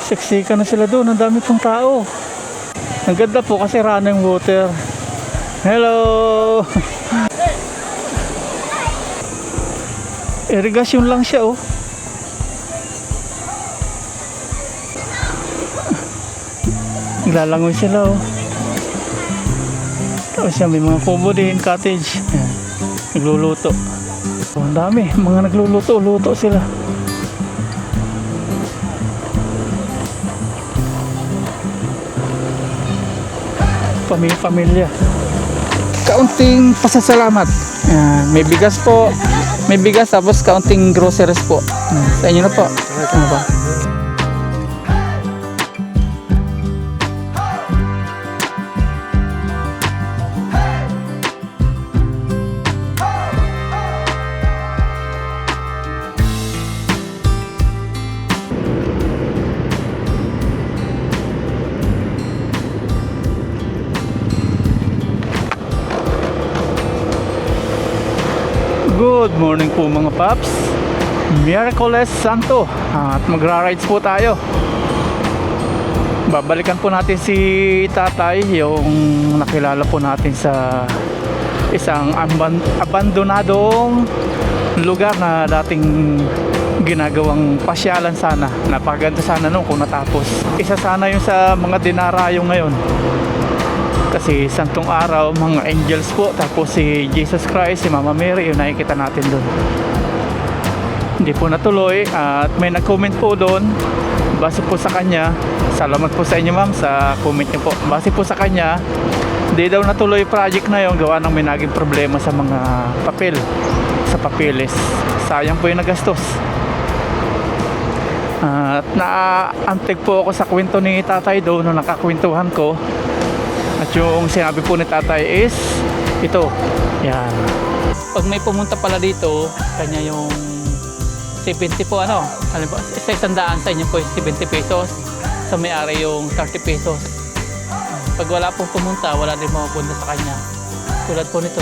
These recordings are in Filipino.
Siksika na sila doon. Ang dami pong tao. Ang ganda po kasi running water. Hello! Irigasyon lang siya, oh. Naglalangoy sila, oh. Tapos yan, may mga kubo din, cottage. Ayan. Nagluluto. Oh, ang dami, mga nagluluto sila. Pamilya. Kaunting pasasalamat. Ayan, may bigas po. May bigas tapos kaunting groceries po. Sa inyo na po. Ano ba? Good morning po mga paps. Miyerkules Santo at magra-rides po tayo. Babalikan po natin si tatay, yung nakilala po natin sa isang abandonadong lugar na dating ginagawang pasyalan sana. Napakaganda sana nung kung natapos. Isa sana yung sa mga dinarayo ngayon. Kasi santong araw, mga angels po, tapos si Jesus Christ, si Mama Mary, yung nakikita natin doon. Hindi po natuloy at may nag-comment po doon. Base po sa kanya, salamat po sa inyo ma'am sa comment niyo po. Base po sa kanya, hindi daw natuloy project na yung gawa ng may naging problema sa mga papel, sa papeles. Sayang po yung nagastos. At naantig po ako sa kwento ni tatay doon nung nakakwentuhan ko. At yung sinabi po ni tatay is ito, yan. Pag may pumunta pala dito, kanya yung 70 po ano, sa 100 sa inyo po yung 70 pesos, sa may-ari yung 30 pesos. Pag wala pong pumunta, wala din mapupunta sa kanya. Tulad po nito,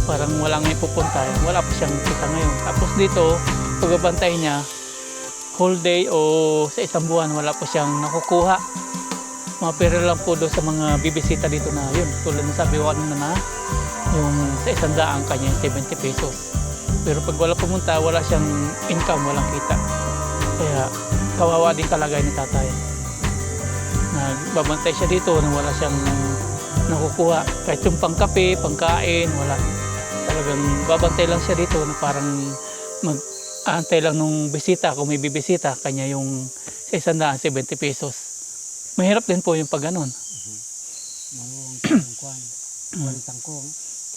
parang walang ipupunta, wala po siyang kita ngayon. Tapos dito, pagbabantay niya, whole day o sa isang buwan, wala po siyang nakukuha. Mga pera lang po doon sa mga bibisita dito na yun. Tulad na sabi ko na yung sa 100 kanya 70 pesos. Pero pag wala pumunta, wala siyang income, walang kita. Kaya kawawa din kalagay ni tatay. Nagbabantay siya dito na wala siyang nakukuha. Kahit yung pangkape, pangkain, wala. Talagang babantay lang siya dito na parang mag-aantay lang nung bisita. Kung may bibisita, kanya yung sa 100 70 pesos. Mahirap din po yung pag ganon. Tangkong.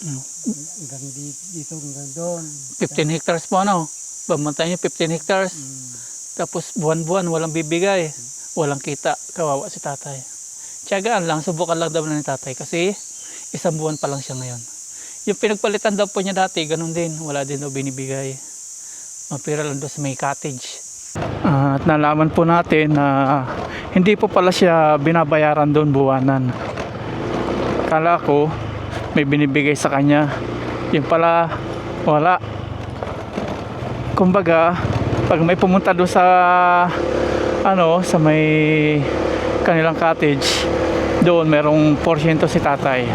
Hanggang dito, hanggang doon. 15 hectares po ano. Bamantay niyo 15 hectares. Tapos buwan-buwan walang bibigay. Walang kita. Kawawa si tatay. Tiyagaan lang, subukan lang daw na ni tatay. Kasi isang buwan pa lang siya ngayon. Yung pinagpalitan daw po niya dati, ganun din. Wala din daw binibigay. Mapira lang daw sa may cottage. At nalaman po natin na hindi po pala siya binabayaran doon buwanan. Kala ko may binibigay sa kanya, yung pala wala. Kumbaga pag may pumunta doon sa sa may kanilang cottage, doon merong porsyento si tatay.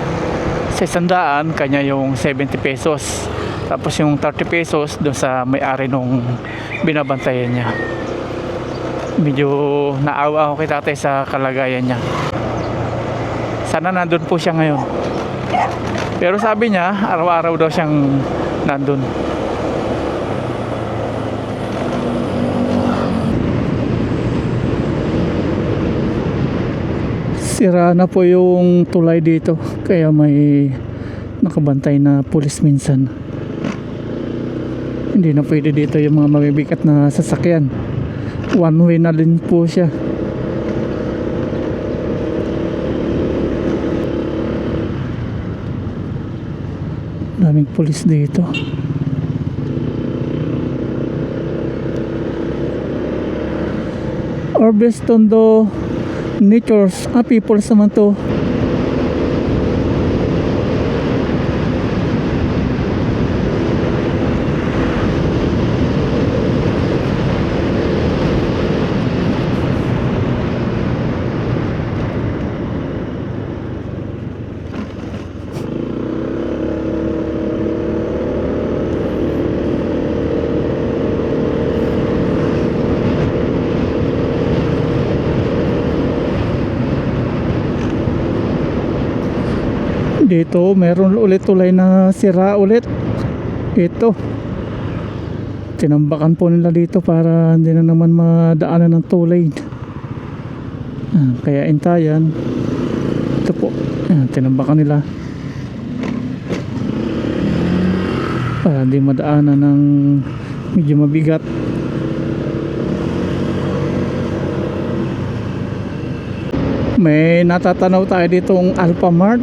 Sa 100 kanya yung 70 pesos, tapos yung 30 pesos doon sa may-ari nung binabantayan niya. Medyo naawa ako kay tatay sa kalagayan niya. Sana nandun po siya ngayon. Pero sabi niya, araw-araw daw siyang nandun. Sira na po yung tulay dito, kaya may nakabantay na pulis minsan. Hindi na pwede dito yung mga mabibigat na sasakyan. One way na din po siya. Daming pulis dito. Orbes Tondo Natures, peoples naman to. Ito, meron ulit tulay na sira ulit. Ito. Tinambakan po nila dito para hindi na naman madaanan ng tulay. Kaya intayan. Ito po. Tinambakan nila. Para hindi madaanan ng medyo mabigat. May natatanaw tayo ditong Alphamart.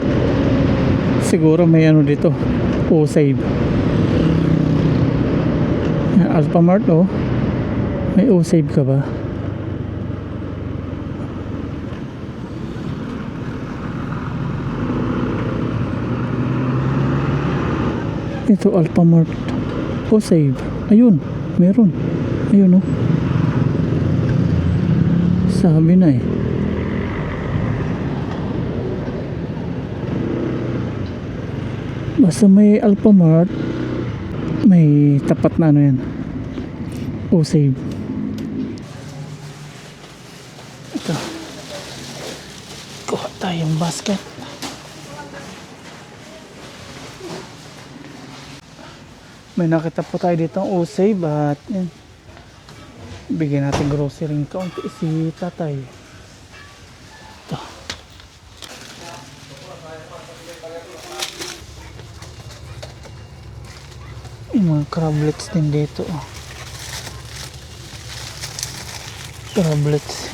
Siguro may ano dito, O-Save. Alphamart, oh. May O-Save ka ba? Ito Alphamart. O-Save. Ayun, meron. Ayun, oh. Sabi na eh. Basta may Alphamart, may tapat na ano yan, O-Save. Ito, kuha tayong basket. May nakita po tayo dito ang O-Save at yan, bigyan natin grocery ng kaunti si tatay. Ito. Yung mga crablets din dito, oh. Crablets.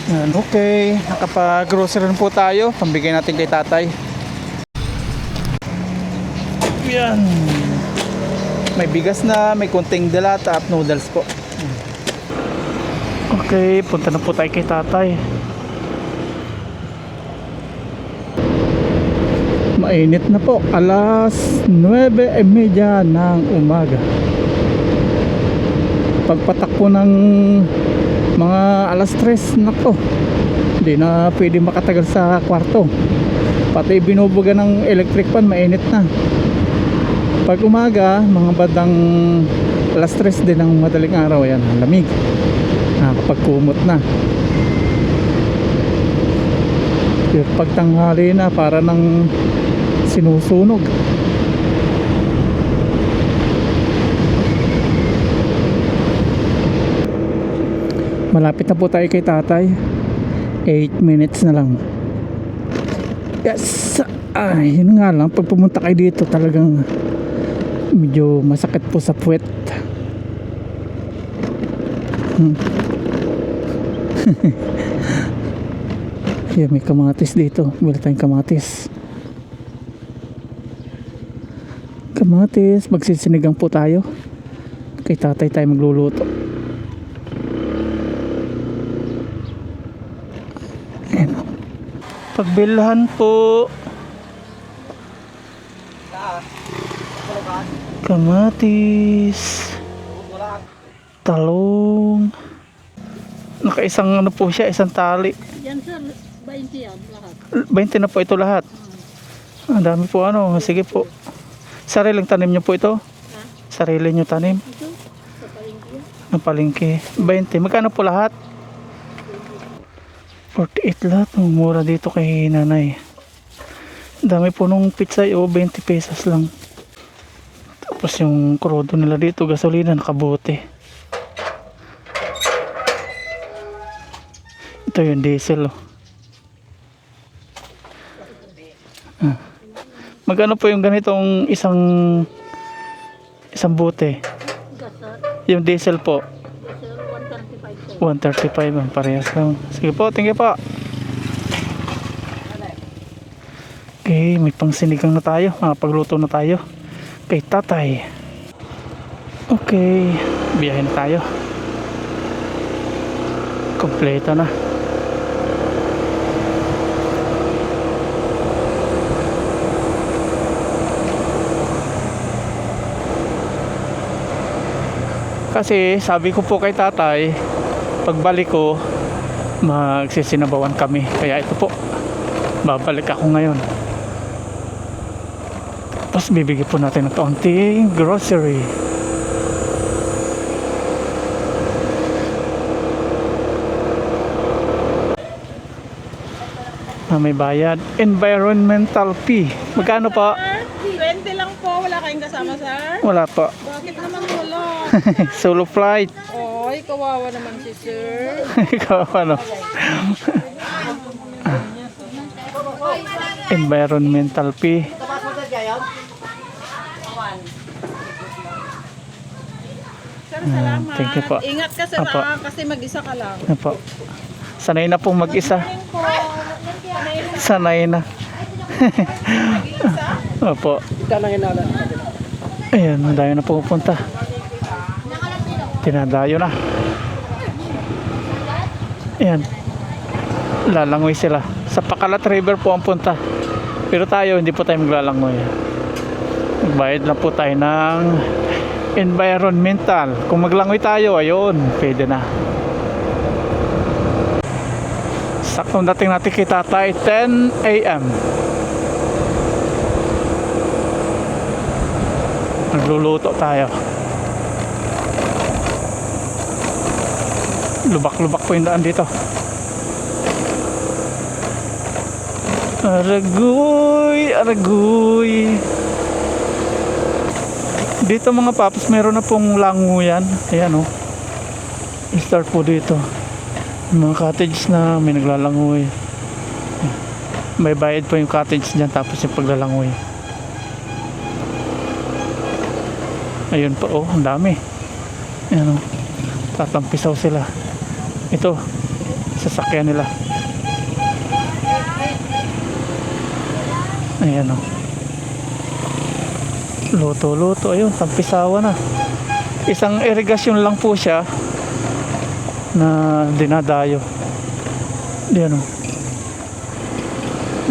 Yan, okay, nakapag-grocery po tayo. Pambigay natin kay tatay. Yan. May bigas na, may kunting delata at noodles po. Okay, punta na po tayo kay tatay. Mainit na po, alas 9:30 ng umaga. Pagpatak po ng mga alas 3, nako, hindi na pwede makatagal sa kwarto. Pati binubuga ng electric fan, mainit na. Pag umaga, mga badang alas 3 din ng madaling araw, yan, lamig. Kapag kumot na. Pero pag tanghali na, para ng sinusunog. Malapit na po tayo kay tatay. 8 minutes na lang. Yes! Yun nga lang, pag pumunta kayo dito talagang medyo masakit po sa puwet. Yeah, may kamatis dito. Bili tayong kamatis. Kamatis, magsisinigang po tayo. Kay tatay tayo magluluto. Pagbilhan po. Kamatis. Talong. Nakaisang ano po siya, isang tali. Yan sir, 20 yan lahat. 20 na po ito lahat. Ang dami po ano, sige po. Sariling tanim nyo po ito? Sarili nyo tanim? Ito, sa palengke. Ang palengke. 20. Magkano po lahat? 48 lahat. Mura dito kay nanay. Dami po nung pizza, 20 pesos lang. Tapos yung krudo nila dito, gasolina, nakabote. Ito yung diesel, oh. Magkano po yung ganitong isang bote? Gasol, Yung diesel po? gasol, 135 sir. 135, parehas lang. Sige po, thank you po. Okay, may pangsinigang na tayo. Makapagluto na tayo kay tatay. Okay, biyahe na tayo. Kompleto na. Kasi sabi ko po kay tatay, pagbalik ko magsisinabawan kami, kaya ito po, babalik ako ngayon. Tapos bibigyan po natin ng kaunting grocery. May bayad. Environmental fee. Magkano po? 20 lang po, wala kayong kasama, sir? Wala po. Bakit naman wala? Solo flight. Oy, kawawa naman si sir. Ikaw ano? Environmental fee. Sir, salamat. Thank you po. Ingat ka, sir, Apo. kasi mag-isa ka lang. Ano po? Sanay na pong mag-isa. Sanay na. Opo. Ayan, madayo na pupunta. Tinadayo na. Ayan. Lalangoy sila. Sa Pakalat River po ang punta. Pero tayo, hindi po tayo maglalangoy. Magbayad lang po tayo ng environmental. Kung maglangoy tayo, ayun, pwede na. Saktong dating natin kay tatay, 10 a.m. Nagluluto tayo. Lubak-lubak po yung daan dito. Aragoy, aragoy. Dito mga paps, meron na pong languyan. Ayan o. Start po dito. Mga cottage na may naglalangoy. May bayad po yung cottage dyan, tapos yung paglalangoy. Ayun po, oh, ang dami. Ayan o. Tatampisaw sila. Ito, sasakyan nila. Ayan o. Luto-luto, ayun, tampisawa na. Isang irigasyon lang po siya na dinadayo. Diyan o.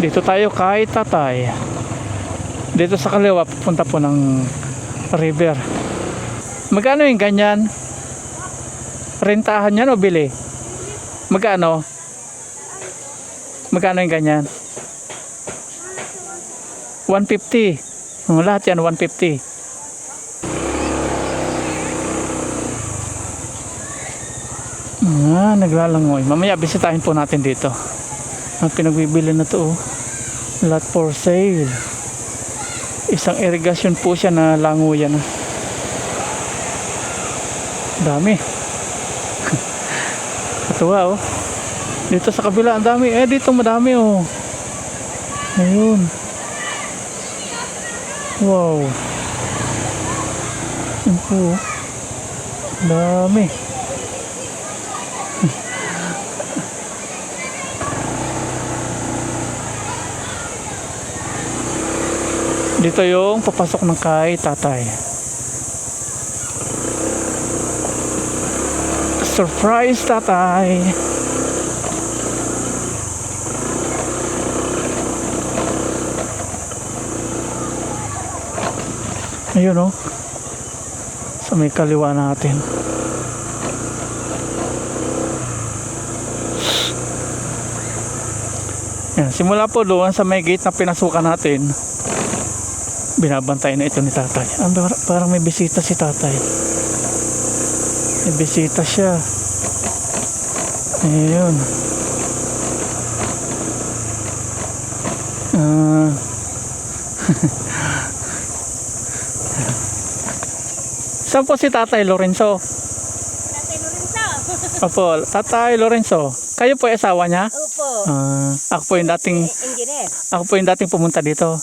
Dito tayo kay tatay. Dito sa kaliwa pupunta po ng river. Magkano yung ganyan? Rentahan yan o bili? Magkano? Magkano yung ganyan? 150. Lahat yan 150. Naglalangoy. Mamaya bisitahin po natin dito. Ang pinagbibili na to, oh. Lot for sale. Isang irigasyon po siya na langoyan na. Dami. Katuwa, oh. Dito sa kabila ang dami. Dito madami, oh. Ayun. Wow. Yan po, oh. Dami. Dito yung papasok ng kay tatay. Surprise tatay. Ayun, oh. Sa may kaliwa natin. Yan, simula po doon sa may gate na pinasukan natin. Binabantay na ito ni tatay. Parang may bisita si tatay. May bisita siya. Ayun. Saan po si Tatay Lorenzo? Tatay Lorenzo. Opo, Tatay Lorenzo. Kayo po ay asawa niya? Opo. Ako po yung dating pumunta dito.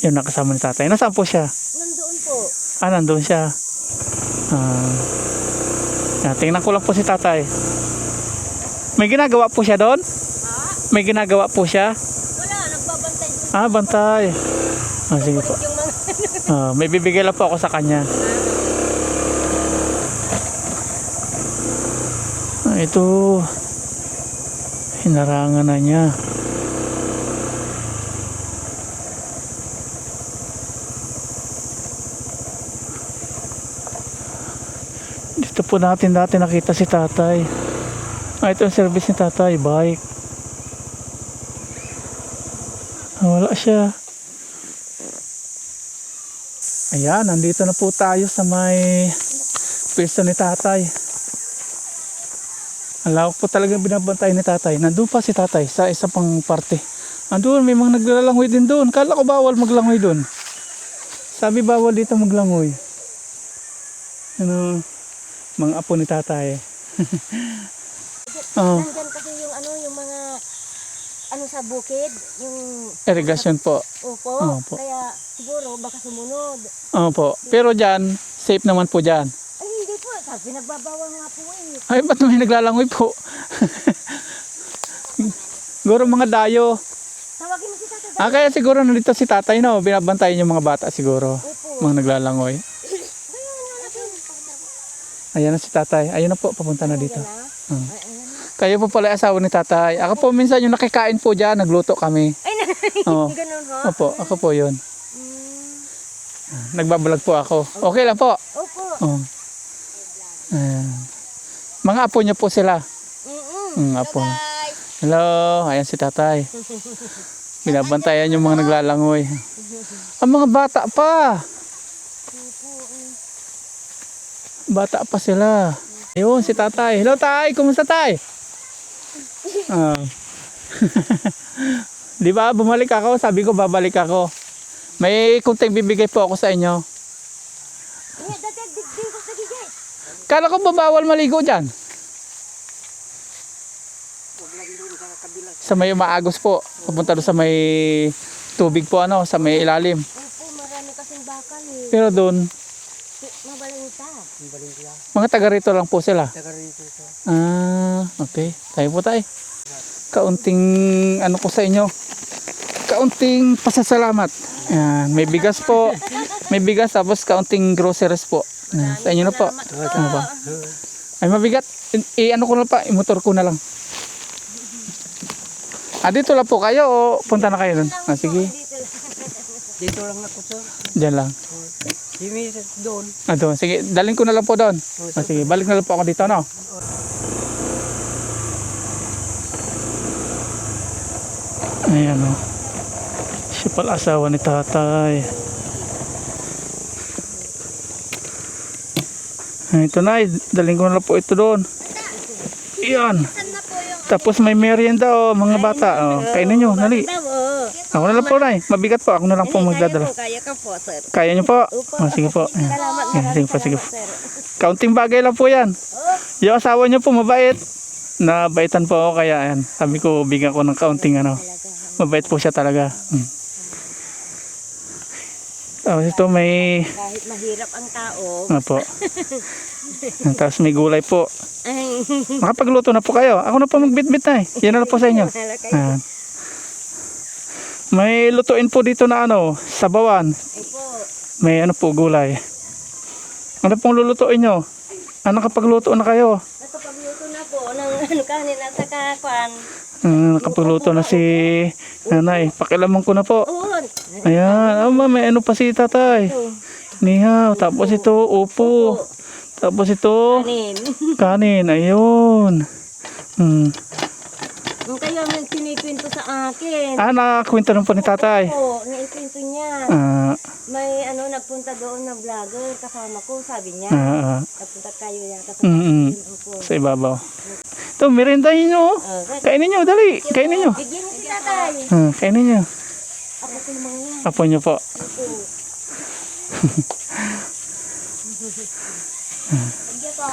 Yun nakasama ni tatay. Nasaan po siya? Nandoon po. Nandun siya. Tingnan ko lang po si tatay. May ginagawa po siya doon? May ginagawa po siya? Wala, nagbabantay doon. Bantay. Sige po. Yung mga May bibigay lang po ako sa kanya. Ito. Hinarangan na niya. Gusto po natin dati nakita si tatay. Ito ang service ni tatay, bike. Wala siya. Ayan, nandito na po tayo sa may pwesto ni tatay. Ang lawak po talaga binabantay ni tatay. Nandun pa si tatay sa isa pang parte. Andun, may mga naglalangoy din doon. Kala ko bawal maglangoy doon. Sabi bawal dito maglangoy. Ano, mga apo ni tatay. Oh. Nandyan kasi yung ano, yung mga ano sa bukid, yung Irrigation po. upo. Opo. Kaya siguro baka sumunod. Opo. Pero dyan, safe naman po dyan. Ay hindi po, sabi nagbabawal nga po eh. Ay, ba't may naglalangoy po? Siguro mga dayo. Tawagin mo si Tata. Kaya siguro nandito si tatay, no? Binabantayan yung mga bata siguro. Opo. Mga naglalangoy. Ayan na si tatay. Ayun na po, papunta na dito. Kayo po pala asawa ni tatay. Ako po minsan yung nakikain po dyan, nagluto kami. Ay, Oo. ganun ho. Opo, ako po yun. Nagbablog po ako. Okay lang po. Opo. Oh. Ayan. Mga apo niyo po sila. Apo. Hello, ayan si tatay. Binabantayan yung mga naglalangoy. Ang mga bata pa. Bata pa sila. Ayun, si tatay. Hello tay, kumusta tay? Ah. Di ba, bumalik ako. Sabi ko, babalik ako. May kunting bibigay po ako sa inyo. Kala ko babawal maligo dyan. Sa may maagos po. Pupunta doon sa may tubig po, ano, sa may ilalim. Opo, marami kasing bakal eh. Pero doon, Mabalita. mga taga rito lang po sila. Okay. Tayo po tayo. Kaunting ano ko sa inyo. Kaunting pasasalamat. Ayan, may bigas po. May bigas tapos kaunting groceries po. Ayan, sa inyo na po. Ano pa? Ay mabigat. Ano ko na pa, imotor ko na lang. Dito lang po kayo o punta na kayo doon? Sige. Dito lang ako, sir. Diyan lang. Si Mrs. doon. Doon. Sige, dalhin ko na lang po doon. Sige, balik na lang po ako dito, no? Ayan, no? Siya pala asawa ni tatay. Ito na, dalhin ko na lang po ito doon. Iyan. Tapos may merienda, oh, mga bata. Oh. Kainin nyo, nali. Ako na lang po, Nay. Mabigat po. Ako na lang po magdadala. Kaya ka po, sir. Kaya nyo po? Sige po. Ayan. Salamat Ayan, sige po, sige po. sir. Kaunting bagay lang po yan. Yung asawa nyo po mabait. Nabaitan po ako kaya ayan. Sabi ko bigyan ko ng kaunting ano. Mabait po siya talaga. Tapos ito may Kahit mahirap ang tao. po. Tapos may gulay po. Ay, Makapagluto na po kayo. Ako na po magbitbit na eh. Yan na lang po sa inyo. wala kayo. Ayan. May lutuin po dito na ano, sabawan. Opo. May ano po gulay. Ano pong lulutuin nyo? Nakapagluto na kayo. Nakapagluto na po ng ano kanin at saka kwan. Nakapagluto na si nanay. Pakialaman ko na po. Uon. Ayan. May ano pa si tatay. Nihaw. Tapos ito, upo. Tapos ito, Kanin. kanin. Ayun. Kung kayo may kinikwento sa akin. Nakakwento na po ni tatay. Oo, naikwento niya. May ano, nagpunta doon na vlogger kasama ko, sabi niya. Nagpunta kayo yata sa Opo. Sa ibabaw. Ito, merindahin nyo. Kainin nyo, dali. Kainin nyo. Bigyan niyo si tatay. Kainin nyo. Ako ko yung mga yan. Apo nyo po. Opo. Bigyan po.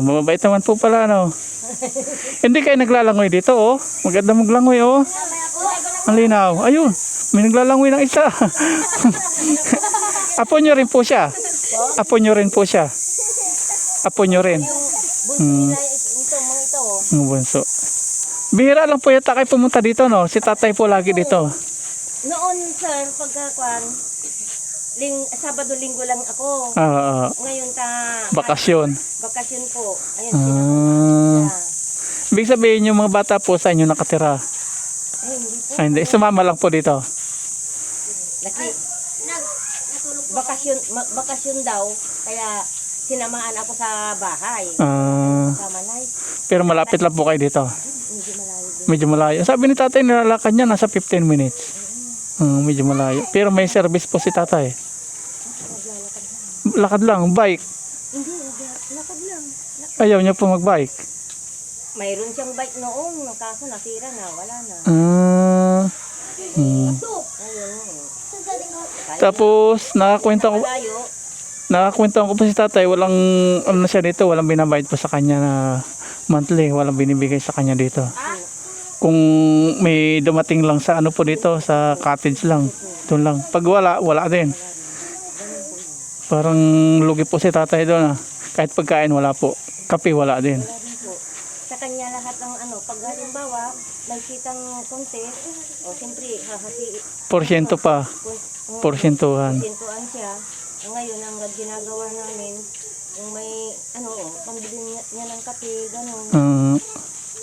Mababait naman po pala, ano. Hindi kayo naglalangoy dito, oh. Maganda maglangoy, oh. Ang linaw. Ayun, may naglalangoy ng isa. Apo nyo rin po siya. Apo nyo rin po siya. Apo nyo rin. Bunso nila ito, mga ito. Ang bunso. Bihira lang po yata kayo pumunta dito, no? Si tatay po lagi dito. Noon, sir, pagkakuan, Sabado, Linggo lang ako. Ngayon Bakasyon. bakasyon po. Ayan, sila. Ibig sabihin yung mga bata po sa inyo nakatira. Ay, hindi po. Hindi, sumama lang po dito. Bakasyon daw. Kaya sinamaan ako sa bahay. Ah, Sa Manay. pero malapit lang po kayo dito. Hindi malayo din. Medyo malayo. Sabi ni tatay, nilalakad niya, nasa 15 minutes. Medyo malayo. Pero may service po si tatay. Lakad lang, bike. Hindi, lakad lang. Ayaw niya po mag-bike. Mayroon siyang bike noong, kaso nasira na, wala na. Hmm. Ayun. Tapos, Malayo. nakakwento ko po si tatay, walang, ano na siya dito, walang binabayad po sa kanya na monthly, walang binibigay sa kanya dito. Kung may dumating lang sa ano po dito, sa cottage lang, doon lang. Pag wala din. Parang lugi po si tatay doon. Kahit pagkain wala po. Kape wala din. Wala din po. Sa kanya lahat ng ano, pag halimbawa, may kitang konti, o siyempre, hahati, Porsyento pa. Porsyentuhan. sintuan siya. Ngayon, ang ginagawa namin, yung may, ano, pambili niya ng kape, gano'n,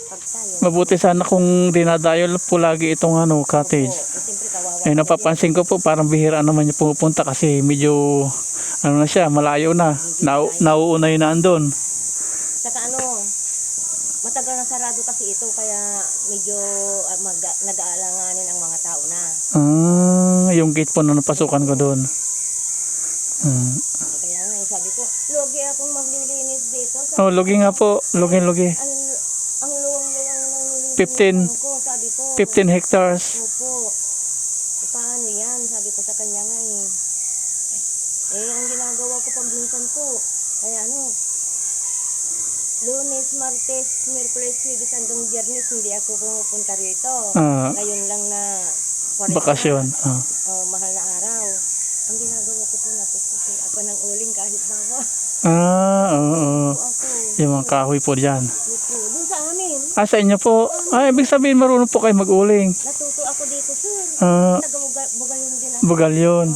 pag tayo. Mabuti sana kung dinadayo po lagi itong ano, cottage. Siyempre, kawawa. Eh napapansin ko po parang bihira naman niya pumupunta kasi medyo ano na siya, malayo na. Nauuna yun na andun. Saka ano, matagal na sarado kasi ito, kaya medyo nag-aalanganin ang mga tao na. Yung gate po na napasukan ko doon. Kaya nga, sabi ko, logi akong maglilinis dito. Oh, logi nga po. Logi. Ang luwang-luwang ng 15 ko, sabi ko. 15 hectares. Opo. E, paano yan? Sabi ko sa kanya nga eh. Ang ginagawa ko pagminsan ko, kaya ano, Lunes, Martes, Miyerkules, Huwebes hanggang Biyernes, hindi ako pumupunta rito. Ngayon lang na Bakasyon. mahal na araw. Ang ginagawa ko po, napupusi ako ng uling kahit bawa. Oo. Ako, Yung mga kahoy po dyan. doon sa amin, Sa inyo po. Ibig sabihin marunong po kayo mag-uling. natuto ako dito, sir. Taga-bugal yung din ako. Bugal yun.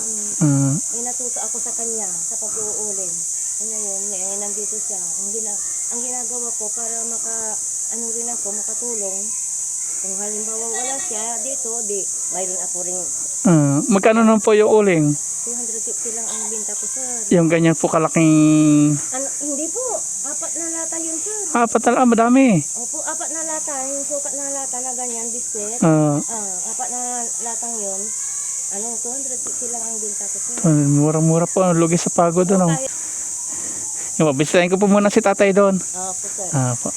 Natuto ako sa kanya, sa pag-uuling. Ngayon, nandito siya. Ang ginagawa ko para ano rin ako, makatulong. Kung halimbawa wala siya dito, mayroon ako rin Magkano naman po yung uling? 250 lang ang binta ko, sir. Yung ganyan po kalaking... Hindi po, 4 na lata yun, sir. Apat na lang, madami. Opo, 4 na lata, yung sukat na lata na ganyan, biskwit. 4 na latang yun. 250 lang ang binta ko, sir. Mura-mura po. Lugi sa pagod. Ano? Yung mabisitahin ko po muna si tatay doon. Opo, sir. Po.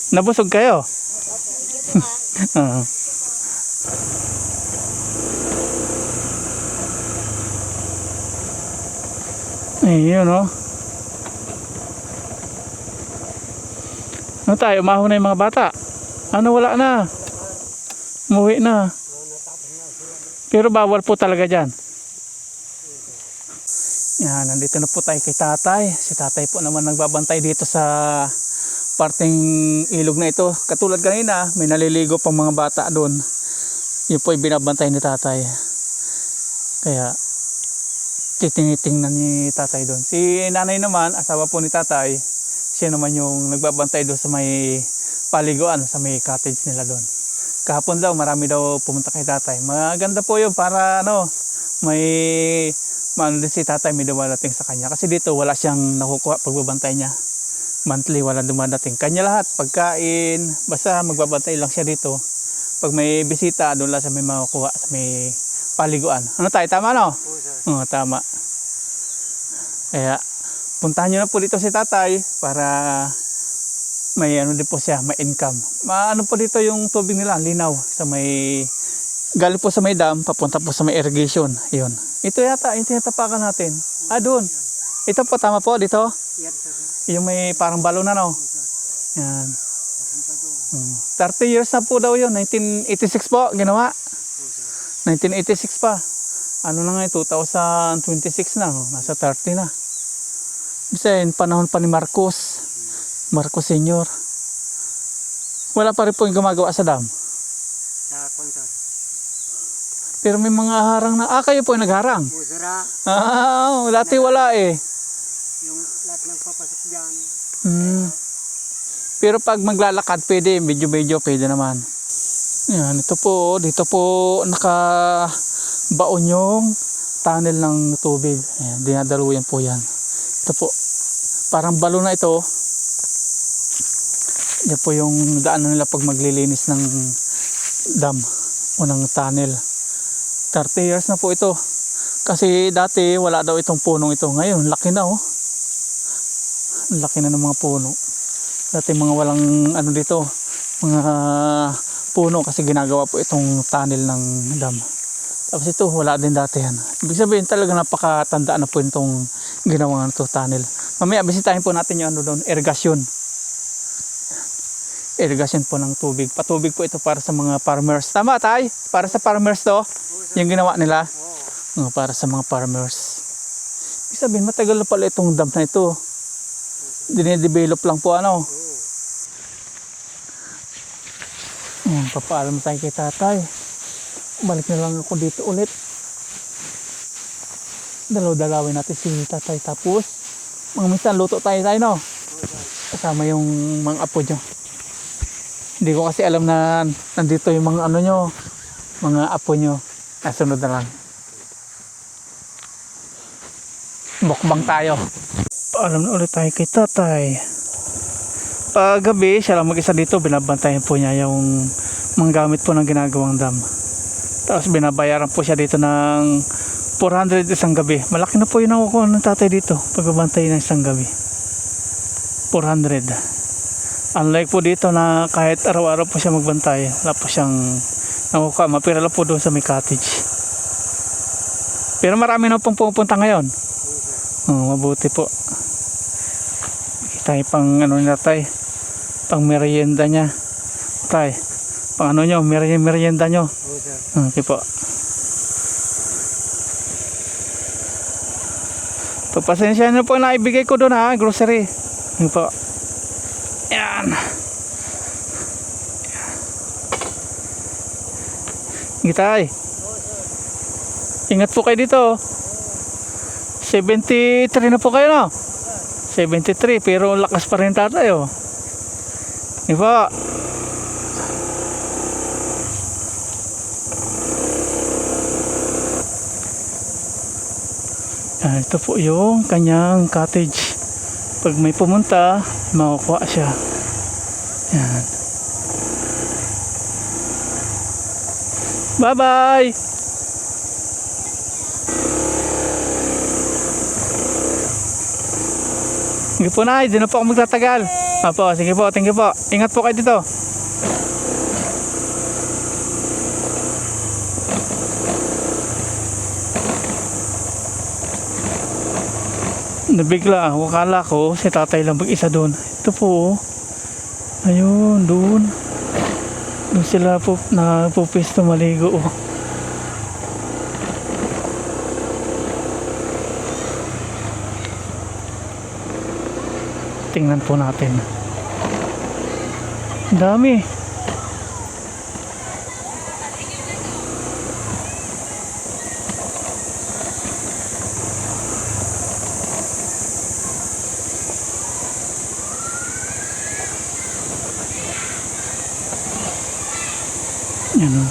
Nabusog kayo? Sige po, Ayun, no? Ano tayo? Umahon na yung mga bata. Wala na. Umuwi na. Pero bawal po talaga dyan. Yan, nandito na po tayo kay tatay. Si tatay po naman nagbabantay dito sa parteng ilog na ito. Katulad kanina, may naliligo pang mga bata doon. Yun po yung binabantay ni tatay. Kaya, titingnan ni tatay doon. Si nanay naman, asawa po ni tatay, siya naman yung nagbabantay doon sa may paliguan, sa may cottage nila doon. Kahapon daw, marami daw pumunta kay tatay. Maganda po yun para may din si tatay may dumadating sa kanya. Kasi dito wala siyang nakukuha pagbabantay niya. Monthly wala dumadating. Kanya lahat, pagkain, basta magbabantay lang siya dito. Pag may bisita, doon lang sa may makukuha, sa may paliguan. Ano tayo, tama no? Oo, tama. Kaya, puntahan nyo na po dito si tatay para may din po siya, may income. Po dito yung tubig nila, linaw. Sa may, galing po sa may dam, papunta po sa may irrigation. Yun. Ito yata, yung tinatapakan natin. Doon. Ito po, tama po, dito. Yan, sir. Yung may parang balon na, no? Yan. 30 years na po daw yun. 1986 po, ginawa. 1986 pa. Ano na ngayon, 2026 na. Nasa 30 na. Bisa panahon pa ni Marcos. Marcos Senior. Wala pa rin po yung gumagawa sa dam. Sa kontor. Pero may mga harang na. Kayo po yung nagharang. Busura. Dati wala eh. Yung lahat ng papasok dyan. Pero pag maglalakad, pwede. Medyo pwede naman. Yan, ito po. Dito po nakabaon yung tunnel ng tubig. Ayan, dinadaluyan po yan. Ito po, parang balon na ito. Yan po yung daanan nila pag maglilinis ng dam o ng tunnel. 30 years na po ito. Kasi dati wala daw itong punong ito. Ngayon, laki na oh. Laki na ng mga puno. Dati mga walang ano dito, mga puno kasi ginagawa po itong tunnel ng dam. Tapos ito, wala din dati yan. Ibig sabihin talaga napakatandaan na po itong ginawa ng tunnel. Mamaya bisitahin po natin yung ano doon, irrigation. Irrigation po ng tubig. Patubig po ito para sa mga farmers. Tama tay? Para sa farmers to? Yung ginawa nila? Para sa mga farmers. Ibig sabihin, matagal na pala itong dam na ito. Dine-develop lang po ano. Papaalam tayo kay tatay. Balik na lang ako dito ulit. Dalaw-dalawin natin si tatay. Tapos, mga minsan luto tayo no? Kasama yung mga apo nyo. Hindi ko kasi alam na nandito yung mga ano nyo, mga apo nyo. Nasunod na lang. Mukbang tayo. Paalam na ulit tayo kay tatay. Pag gabi, siya lang mag-isa dito, binabantayan po niya yung mga gamit po ng ginagawang dam. Tapos binabayaran po siya dito ng 400 isang gabi. Malaki na po yung nakukuha ng tatay dito, pagbabantay ng isang gabi. 400. Unlike po dito na kahit araw-araw po siya magbantay, wala po siyang nakukuha. Mapira lang po doon sa may cottage. Pero marami na pong pupunta ngayon. Mabuti po. Tayo pang ano na tay, pang merienda niya. Tay, pang ano nyo, merienda nyo. Okay po. Pagpasensya nyo po na ibigay ko doon ha, grocery. Okay po. Yan. Gitay. Ingat po kayo dito. 73 na po kayo no? 73 pero lakas pa rin tatay oh. Diba? Ito po yung kanyang cottage. Pag may pumunta, makukuha siya. Yan. Bye bye! Sige po na, hindi na po ako magtatagal. Apo, sige po, thank you po. Ingat po kayo dito. Nabigla ako, akala ko si tatay lang mag-isa doon. Ito po, ayun, doon. Doon sila po nagpupisto maligo. Tingnan po natin. Ang dami. Yan o.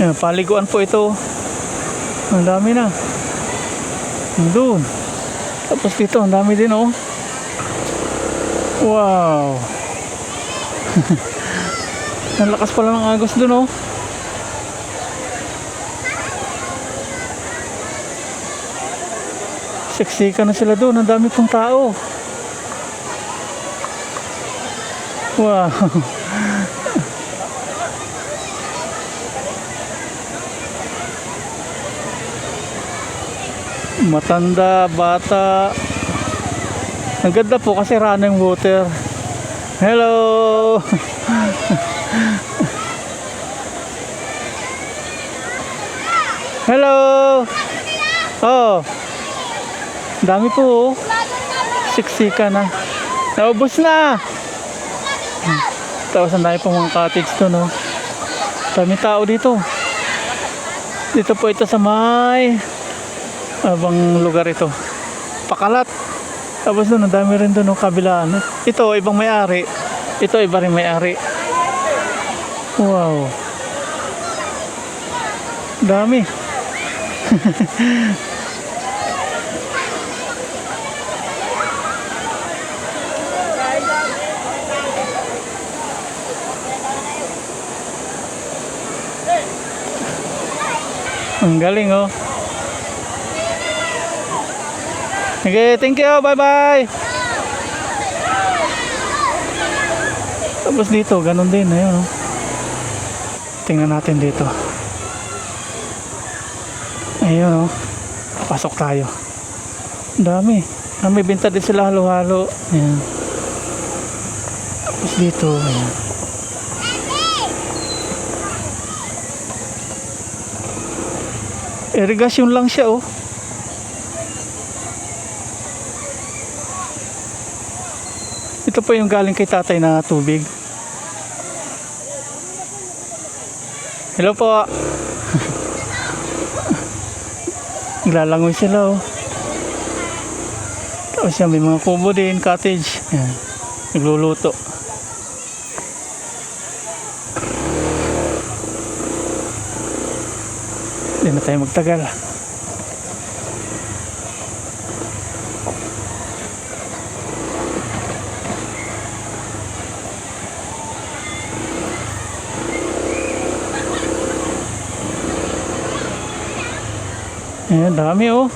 Yan, paliguan po ito. Ang dami na. Doon. Tapos dito, ang dami din oh. Wow. Ang lakas pala ng agos dun oh. Siksika na sila doon, ang dami pong tao. Wow. Matanda, bata. Ang ganda po kasi running water. Hello. Hello. Oh. Dami po oh. Siksika na. Naubos na. Tapos ang dami pong mga cottage to no. Dami tao dito. Dito po ito sa may abang lugar ito. Pakalat. Tapos doon, ang dami rin doon, kabilaan. Ito, ibang may-ari. Ito, iba rin may-ari. Wow. Dami. Ang galing oh. Okay, thank you. Bye-bye. Tapos dito, ganun din. Ayun oh. Tingnan natin dito. Ayun oh. Pasok tayo. Ang dami. May binta din sila halo-halo. Ayan. Tapos dito, ayan. Irigasyon lang siya oh. Ito po yung galing kay tatay na tubig. Hello po. Naglalangoy sila oh. Tapos yan, may mga kubo din, cottage. Yan. Nagluluto. Hindi na tayo magtagal. Ayan, dami oh.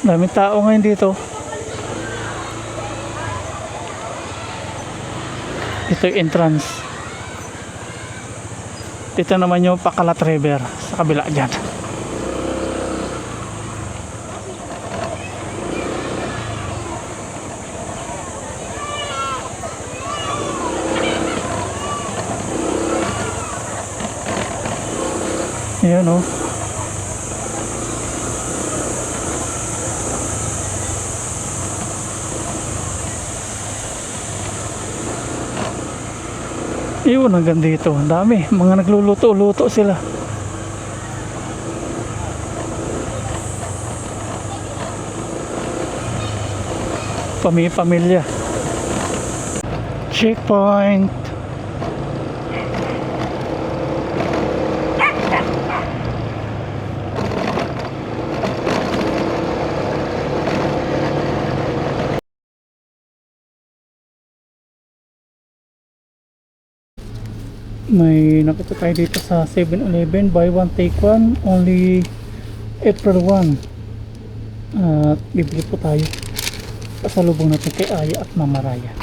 Daming tao ngayon dito. Ito yung entrance. Dito naman yung Pakalat River sa kabila dyan. Ayan oh. Iyon hanggang dito. Ang dami. Mga nagluluto-luto sila. Pamilya. Checkpoint. May nakita tayo dito sa 7-Eleven, buy one take one, only April 1. At bibili po tayo. Pasalubong natin kay Aya at Mama Raya.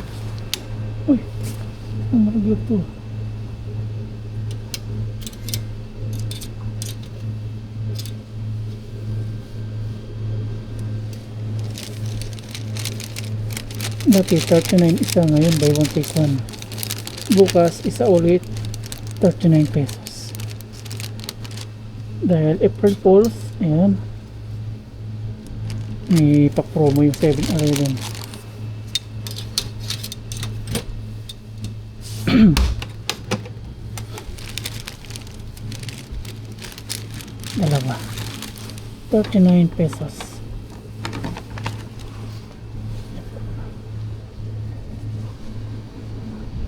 Uy, ang maraglag to. Dati 39 isa, ngayon buy one take one. Bukas isa ulit 39 pesos. Dahil April Fools, ayan, may pa-promo yung 7-Eleven. Dalawa 39 pesos.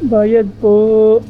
Bayad po.